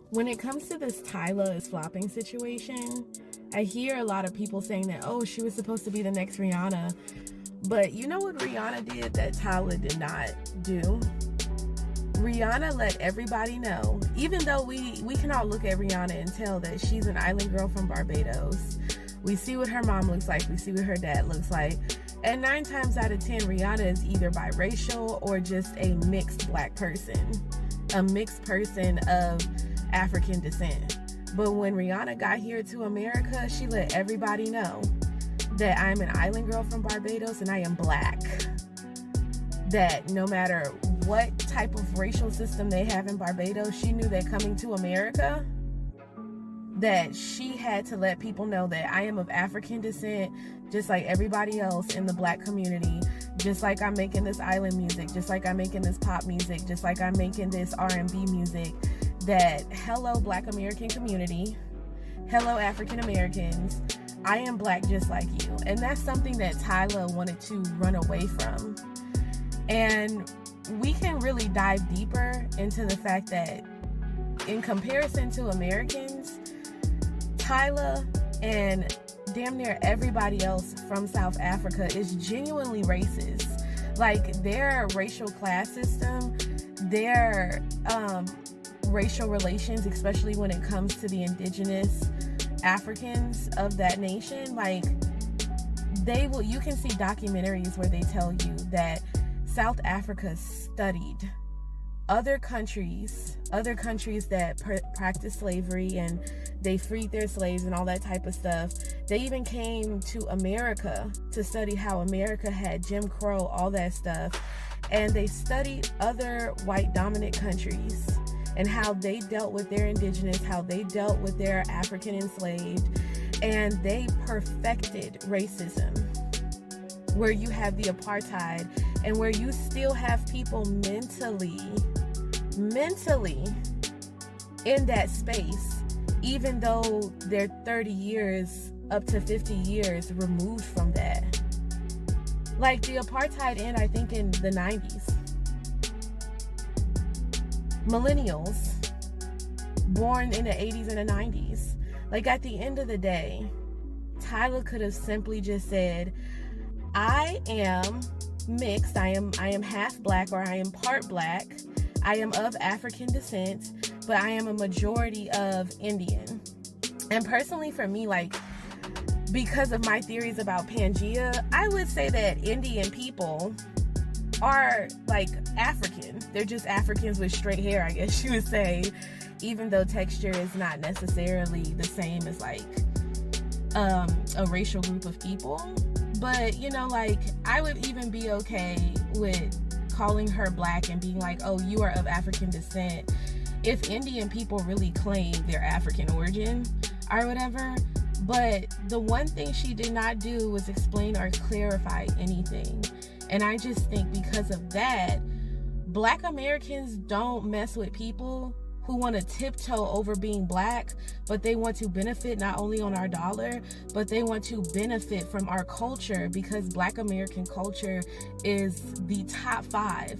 When it comes to this Tyla is flopping situation, I hear a lot of people saying that, oh, she was supposed to be the next Rihanna. But you know what Rihanna did that Tyla did not do? Rihanna let everybody know, even though we can all look at Rihanna and tell that she's an island girl from Barbados. We see what her mom looks like. We see what her dad looks like. And 9 times out of 10, Rihanna is either biracial or just a mixed black person. A mixed person of African descent. But when Rihanna got here to America, she let everybody know that I'm an island girl from Barbados and I am black. That no matter what type of racial system they have in Barbados, she knew that coming to America, that she had to let people know that I am of African descent, just like everybody else in the black community, just like I'm making this island music, just like I'm making this pop music, just like I'm making this R&B music, that hello black American community, hello African Americans, I am black just like you. And that's something that Tyla wanted to run away from. And we can really dive deeper into the fact that in comparison to Americans, Tyla and damn near everybody else from South Africa is genuinely racist. Like their racial class system, their racial relations, especially when it comes to the indigenous Africans of that nation, like you can see documentaries where they tell you that South Africa studied other countries that practiced slavery and they freed their slaves and all that type of stuff. They even came to America to study how America had Jim Crow, all that stuff. And they studied other white dominant countries and how they dealt with their indigenous, how they dealt with their African enslaved, and they perfected racism, where you have the apartheid and where you still have people mentally in that space, even though they're 30 years up to 50 years removed from that. Like the apartheid ended, I think, in the 90s. Millennials born in the 80s and the 90s. Like at the end of the day, Tyla could have simply just said, I am mixed, I am half black, or I am part black, I am of African descent, but I am a majority of Indian. And personally for me, like, because of my theories about Pangea, I would say that Indian people are like African. They're just Africans with straight hair, I guess you would say, even though texture is not necessarily the same as like a racial group of people. But you know, like, I would even be okay with calling her black and being like, oh, you are of African descent, if Indian people really claim their African origin or whatever. But the one thing she did not do was explain or clarify anything. And I just think because of that, Black Americans don't mess with people who want to tiptoe over being black, but they want to benefit not only on our dollar, but they want to benefit from our culture, because Black American culture is the top 5,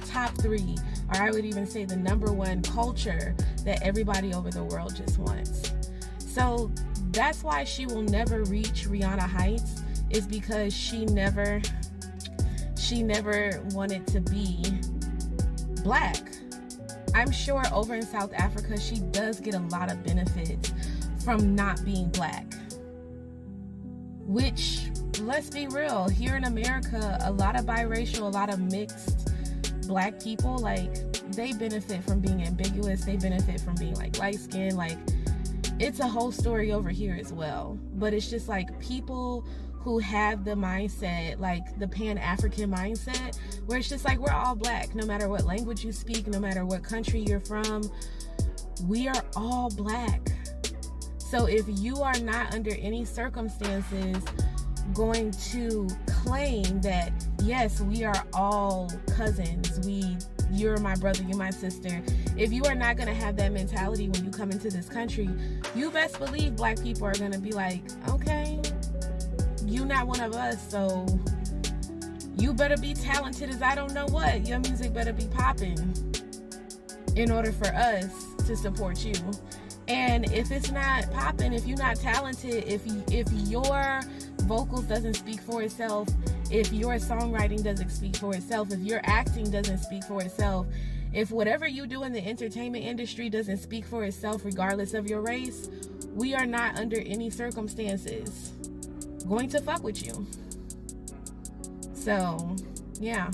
top 3, or I would even say the number 1 culture that everybody over the world just wants. So that's why she will never reach Rihanna heights, is because she never wanted to be black. I'm sure over in South Africa, she does get a lot of benefits from not being black. Which, let's be real, here in America, a lot of biracial, a lot of mixed black people, like, they benefit from being ambiguous. They benefit from being like light skinned. Like, it's a whole story over here as well. But it's just like people who have the mindset, like the Pan-African mindset, where it's just like, we're all black, no matter what language you speak, no matter what country you're from, we are all black. So if you are not under any circumstances going to claim that, yes, we are all cousins, you're my brother, you're my sister, if you are not going to have that mentality when you come into this country, you best believe black people are going to be like, okay, you not one of us, so you better be talented as I don't know what. Your music better be popping. in order for us to support you. And if it's not popping, if you're not talented, if your vocals doesn't speak for itself, if your songwriting doesn't speak for itself, if your acting doesn't speak for itself, if whatever you do in the entertainment industry doesn't speak for itself, regardless of your race, we are not under any circumstances going to fuck with you. So, yeah.